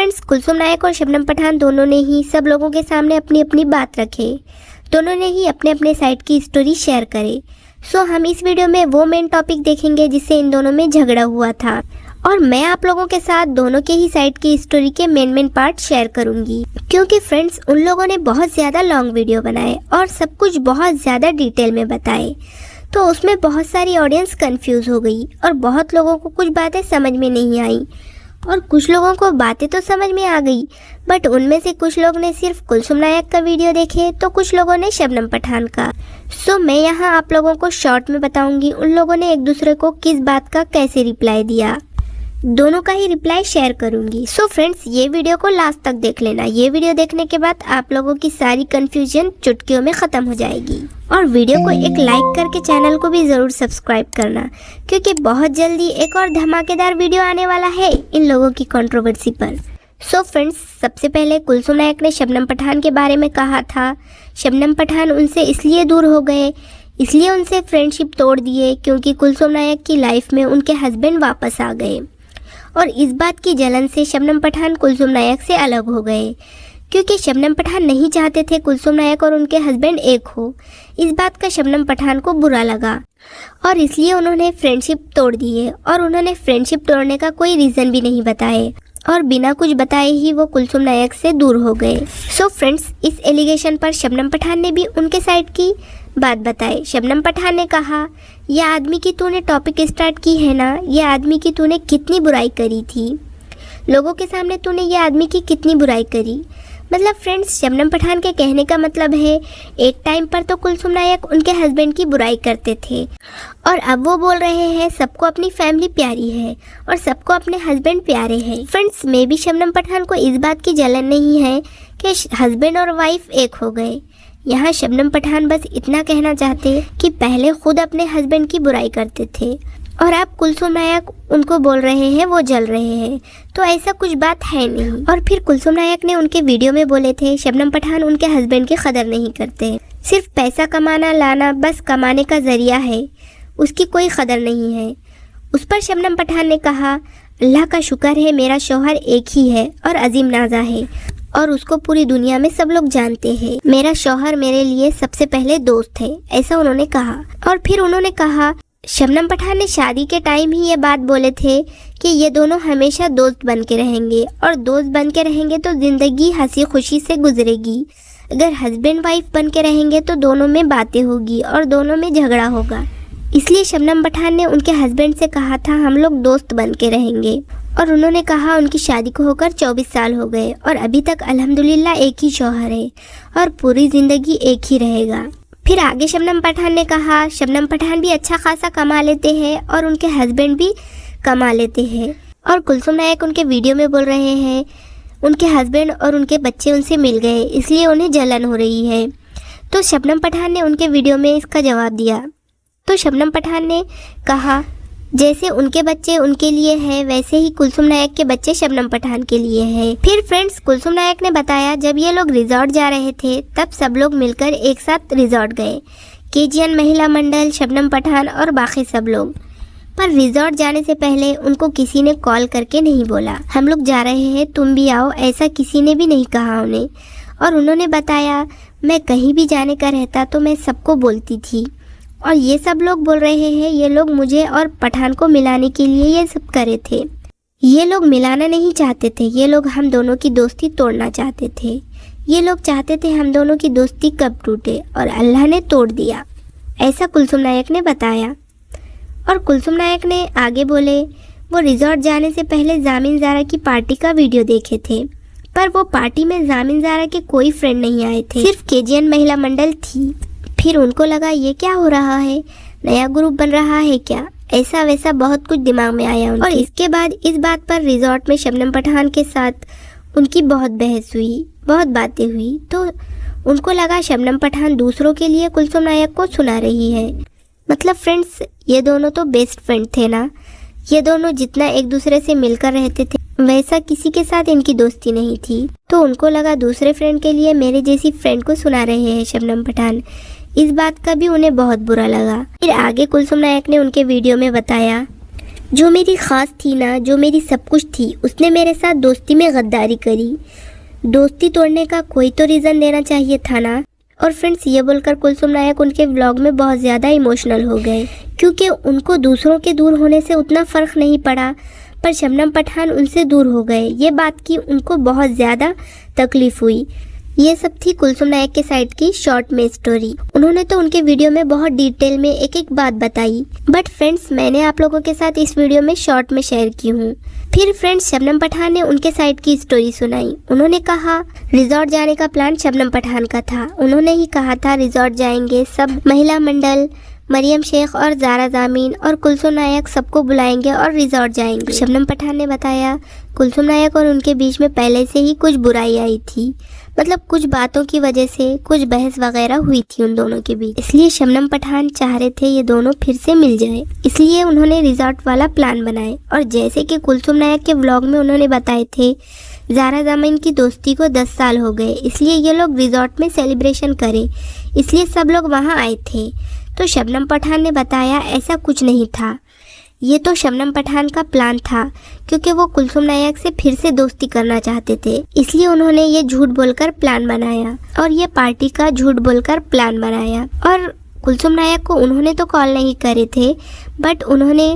Friends, Kulsum नायक और शबनम पठान दोनों ने ही सब लोगों के सामने अपनी अपनी बात रखे। दोनों ने ही अपने अपने साइड की स्टोरी शेयर करे। सो हम इस वीडियो में वो मेन टॉपिक देखेंगे जिससे इन दोनों में झगड़ा हुआ था, और मैं आप लोगों के साथ दोनों के ही साइड की स्टोरी के मेन पार्ट शेयर करूंगी। क्योंकि फ्रेंड्स, उन लोगों ने बहुत ज़्यादा लॉन्ग वीडियो बनाए और सब कुछ बहुत ज़्यादा डिटेल में बताए, तो उसमें बहुत सारी ऑडियंस कंफ्यूज हो गई और बहुत लोगों को कुछ बातें समझ में नहीं आई और कुछ लोगों को बातें तो समझ में आ गई, बट उनमें से कुछ लोग ने सिर्फ कुलसुम नायक का वीडियो देखे तो कुछ लोगों ने शबनम पठान का। सो मैं यहाँ आप लोगों को शॉर्ट में बताऊंगी उन लोगों ने एक दूसरे को किस बात का कैसे रिप्लाई दिया। दोनों का ही रिप्लाई शेयर करूंगी। सो फ्रेंड्स, ये वीडियो को लास्ट तक देख लेना। ये वीडियो देखने के बाद आप लोगों की सारी कंफ्यूजन चुटकियों में ख़त्म हो जाएगी। और वीडियो को एक लाइक करके चैनल को भी ज़रूर सब्सक्राइब करना, क्योंकि बहुत जल्दी एक और धमाकेदार वीडियो आने वाला है इन लोगों की कंट्रोवर्सी पर। सो फ्रेंड्स, सबसे पहले कुलसुम नायक ने शबनम पठान के बारे में कहा था शबनम पठान उनसे इसलिए दूर हो गए, इसलिए उनसे फ्रेंडशिप तोड़ दिए क्योंकि कुलसुम नायक की लाइफ में उनके हस्बैंड वापस आ गए। और इस बात की जलन से शबनम पठान कुलसुम नायक से अलग हो गए, क्योंकि शबनम पठान नहीं चाहते थे कुलसुम नायक और उनके हस्बैंड एक हो। इस बात का शबनम पठान को बुरा लगा और इसलिए उन्होंने फ्रेंडशिप तोड़ दिए, और उन्होंने फ्रेंडशिप तोड़ने का कोई रीज़न भी नहीं बताए और बिना कुछ बताए ही वो कुलसुम नायक से दूर हो गए। सो फ्रेंड्स, इस एलिगेशन पर शबनम पठान ने भी उनके साइड की बात बताई। शबनम पठान ने कहा, ये आदमी की तूने टॉपिक स्टार्ट की है ना, ये आदमी की तूने कितनी बुराई करी थी, लोगों के सामने तूने ये आदमी की कितनी बुराई करी। मतलब फ्रेंड्स, शबनम पठान के कहने का मतलब है एक टाइम पर तो कुलसुम नायक उनके हस्बैंड की बुराई करते थे और अब वो बोल रहे हैं सबको अपनी फैमिली प्यारी है और सबको अपने हस्बैंड प्यारे हैं। फ्रेंड्स, मे भी शबनम पठान को इस बात की जलन नहीं है कि हस्बैंड और वाइफ एक हो गए। यहाँ शबनम पठान बस इतना कहना चाहते कि पहले खुद अपने हस्बैंड की बुराई करते थे और अब कुलसुम नायक उनको बोल रहे हैं वो जल रहे हैं, तो ऐसा कुछ बात है नहीं। और फिर कुलसुम नायक ने उनके वीडियो में बोले थे शबनम पठान उनके हस्बैंड की कदर नहीं करते, सिर्फ पैसा कमाना लाना बस कमाने का जरिया है, उसकी कोई कदर नहीं है। उस पर शबनम पठान ने कहा, अल्लाह का शुक्र है मेरा शौहर एक ही है और अजीम नाजा है और उसको पूरी दुनिया में सब लोग जानते हैं। मेरा शौहर मेरे लिए सबसे पहले दोस्त है, ऐसा उन्होंने कहा। और फिर उन्होंने कहा शबनम पठान ने शादी के टाइम ही ये बात बोले थे कि ये दोनों हमेशा दोस्त बन के रहेंगे और दोस्त बन के रहेंगे तो ज़िंदगी हंसी खुशी से गुजरेगी। अगर हस्बैंड वाइफ बन के रहेंगे तो दोनों में बातें होगी और दोनों में झगड़ा होगा। इसलिए शबनम पठान ने उनके हस्बैंड से कहा था हम लोग दोस्त बन के रहेंगे। और उन्होंने कहा उनकी शादी को होकर 24 साल हो गए और अभी तक अल्हम्दुलिल्लाह एक ही शौहर है और पूरी ज़िंदगी एक ही रहेगा। फिर आगे शबनम पठान ने कहा शबनम पठान भी अच्छा खासा कमा लेते हैं और उनके हस्बैंड भी कमा लेते हैं। और कुलसुम नायक उनके वीडियो में बोल रहे हैं उनके हस्बैंड और उनके बच्चे उनसे मिल गए इसलिए उन्हें जलन हो रही है। तो शबनम पठान ने उनके वीडियो में इसका जवाब दिया। तो शबनम पठान ने कहा जैसे उनके बच्चे उनके लिए हैं वैसे ही कुलसुम नायक के बच्चे शबनम पठान के लिए हैं। फिर फ्रेंड्स, कुलसुम नायक ने बताया जब ये लोग रिजॉर्ट जा रहे थे तब सब लोग मिलकर एक साथ रिजॉर्ट गए, केजीएन महिला मंडल, शबनम पठान और बाकी सब लोग। पर रिजॉर्ट जाने से पहले उनको किसी ने कॉल करके नहीं बोला हम लोग जा रहे हैं तुम भी आओ, ऐसा किसी ने भी नहीं कहा उन्हें। और उन्होंने बताया मैं कहीं भी जाने का रहता तो मैं सबको बोलती थी और ये सब लोग बोल रहे हैं ये लोग मुझे और पठान को मिलाने के लिए ये सब करे थे। ये लोग मिलाना नहीं चाहते थे, ये लोग हम दोनों की दोस्ती तोड़ना चाहते थे। ये लोग चाहते थे हम दोनों की दोस्ती कब टूटे और अल्लाह ने तोड़ दिया, ऐसा कुलसुम नायक ने बताया। और कुलसुम नायक ने आगे बोले वो रिजॉर्ट जाने से पहले जामिन ज़ारा की पार्टी का वीडियो देखे थे, पर वो पार्टी में जामिन ज़ारा के कोई फ्रेंड नहीं आए थे, सिर्फ केजीएन महिला मंडल थी। फिर उनको लगा ये क्या हो रहा है, नया ग्रुप बन रहा है क्या, ऐसा वैसा बहुत कुछ दिमाग में आया उनके। और इसके बाद इस बात पर रिजॉर्ट में शबनम पठान के साथ उनकी बहुत बहस हुई, बहुत बातें हुई। तो उनको लगा शबनम पठान दूसरों के लिए कुलसुम नायक को सुना रही है। मतलब फ्रेंड्स, ये दोनों तो बेस्ट फ्रेंड थे ना, ये दोनों जितना एक दूसरे से मिलकर रहते थे वैसा किसी के साथ इनकी दोस्ती नहीं थी। तो उनको लगा दूसरे फ्रेंड के लिए मेरे जैसी फ्रेंड को सुना रहे हैं शबनम पठान। इस बात का भी उन्हें बहुत बुरा लगा। फिर आगे कुलसुम नायक ने उनके वीडियो में बताया जो मेरी खास थी ना, जो मेरी सब कुछ थी, उसने मेरे साथ दोस्ती में गद्दारी करी। दोस्ती तोड़ने का कोई तो रीज़न देना चाहिए था ना। और फ्रेंड्स, ये बोलकर कुलसुम नायक उनके व्लॉग में बहुत ज़्यादा इमोशनल हो गए, क्योंकि उनको दूसरों के दूर होने से उतना फ़र्क नहीं पड़ा, पर शबनम पठान उनसे दूर हो गए, ये बात की उनको बहुत ज़्यादा तकलीफ़ हुई। ये सब थी कुलसुम नायक के साइड की शॉर्ट में स्टोरी। उन्होंने तो उनके वीडियो में बहुत डिटेल में एक एक बात बताई, बट फ्रेंड्स मैंने आप लोगों के साथ इस वीडियो में शॉर्ट में शेयर की हूँ। फिर फ्रेंड्स, शबनम पठान ने उनके साइड की स्टोरी सुनाई। उन्होंने कहा रिजॉर्ट जाने का प्लान शबनम पठान का था। उन्होंने ही कहा था रिजॉर्ट जाएंगे, सब महिला मंडल, मरियम शेख और ज़ारा ज़ामीन और कुलसुम नायक सबको बुलाएंगे और रिजॉर्ट जाएंगे। शबनम पठान ने बताया कुलसुम नायक और उनके बीच में पहले से ही कुछ बुराई आई थी, मतलब कुछ बातों की वजह से कुछ बहस वगैरह हुई थी उन दोनों के बीच। इसलिए शबनम पठान चाह रहे थे ये दोनों फिर से मिल जाए, इसलिए उन्होंने रिजॉर्ट वाला प्लान बनाए। और जैसे कि कुलसुम नायक के व्लॉग में उन्होंने बताए थे, ज़ारा ज़ामीन की दोस्ती को 10 साल हो गए, इसलिए ये लोग रिजॉर्ट में सेलिब्रेशन करें, इसलिए सब लोग वहाँ आए थे। तो शबनम पठान ने बताया ऐसा कुछ नहीं था, ये तो शबनम पठान का प्लान था, क्योंकि वो कुलसुम नायक से फिर से दोस्ती करना चाहते थे, इसलिए उन्होंने ये झूठ बोलकर प्लान बनाया और ये पार्टी का झूठ बोलकर प्लान बनाया। और कुलसुम नायक को उन्होंने तो कॉल नहीं करे थे, बट उन्होंने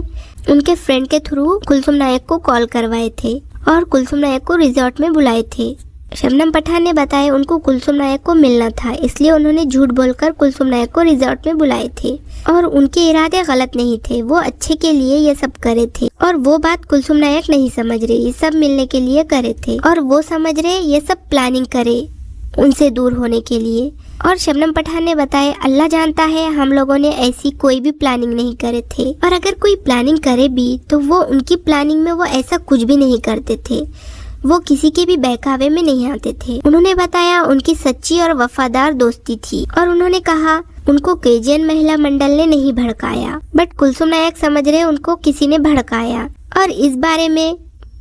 उनके फ्रेंड के थ्रू कुलसुम नायक को कॉल करवाए थे और कुलसुम नायक को रिजॉर्ट में बुलाए थे। शबनम पठान ने बताया उनको कुलसुम नायक को मिलना था, इसलिए उन्होंने झूठ बोलकर कुलसुम नायक को रिजॉर्ट में बुलाए थे। और उनके इरादे गलत नहीं थे, वो अच्छे के लिए ये सब करे थे और वो बात कुलसुम नायक नहीं समझ रहे, ये सब मिलने के लिए करे थे और वो समझ रहे ये सब प्लानिंग करे उनसे दूर होने के लिए। और शबनम पठान ने बताया अल्लाह जानता है हम लोगों ने ऐसी कोई भी प्लानिंग नहीं करे थे, और अगर कोई प्लानिंग करे भी तो वो उनकी प्लानिंग में वो ऐसा कुछ भी नहीं करते थे, वो किसी के भी बहकावे में नहीं आते थे। उन्होंने बताया उनकी सच्ची और वफादार दोस्ती थी और उन्होंने कहा उनको केजीएन महिला मंडल ने नहीं भड़काया, बट कुलसुम नायक समझ रहे उनको किसी ने भड़काया। और इस बारे में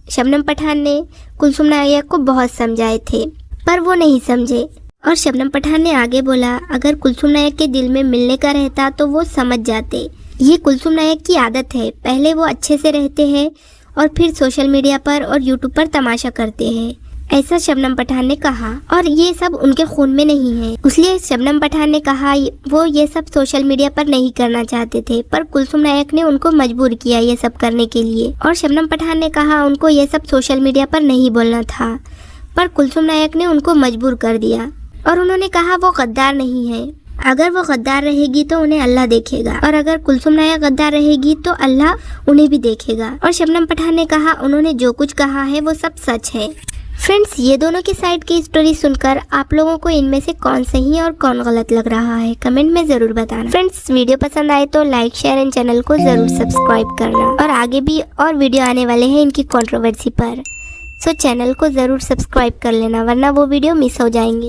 शबनम पठान ने कुलसुम नायक को बहुत समझाए थे, पर वो नहीं समझे। और शबनम पठान ने आगे बोला अगर कुलसुम नायक के दिल में मिलने का रहता तो वो समझ जाते। ये कुलसुम नायक की आदत है, पहले वो अच्छे से रहते हैं और फिर सोशल मीडिया पर और यूट्यूब पर तमाशा करते हैं, ऐसा शबनम पठान ने कहा। और ये सब उनके खून में नहीं है, इसलिए शबनम पठान ने कहा वो ये सब सोशल मीडिया पर नहीं करना चाहते थे, पर कुलसुम नायक ने उनको मजबूर किया ये सब करने के लिए। और शबनम पठान ने कहा उनको ये सब सोशल मीडिया पर नहीं बोलना था, पर कुलसुम नायक ने उनको मजबूर कर दिया। और उन्होंने कहा वो गद्दार नहीं है, अगर वो गद्दार रहेगी तो उन्हें अल्लाह देखेगा, और अगर कुलसुम नायक गद्दार रहेगी तो अल्लाह उन्हें भी देखेगा। और शबनम पठान ने कहा उन्होंने जो कुछ कहा है वो सब सच है। फ्रेंड्स, ये दोनों की साइड की स्टोरी सुनकर आप लोगों को इनमें से कौन सही और कौन गलत लग रहा है कमेंट में जरूर बताना। फ्रेंड्स, वीडियो पसंद आए तो लाइक शेयर एंड चैनल को जरूर सब्सक्राइब करना, और आगे भी और वीडियो आने वाले हैं इनकी कंट्रोवर्सी पर, सो चैनल को जरूर सब्सक्राइब कर लेना, वरना वो वीडियो मिस हो जाएंगे।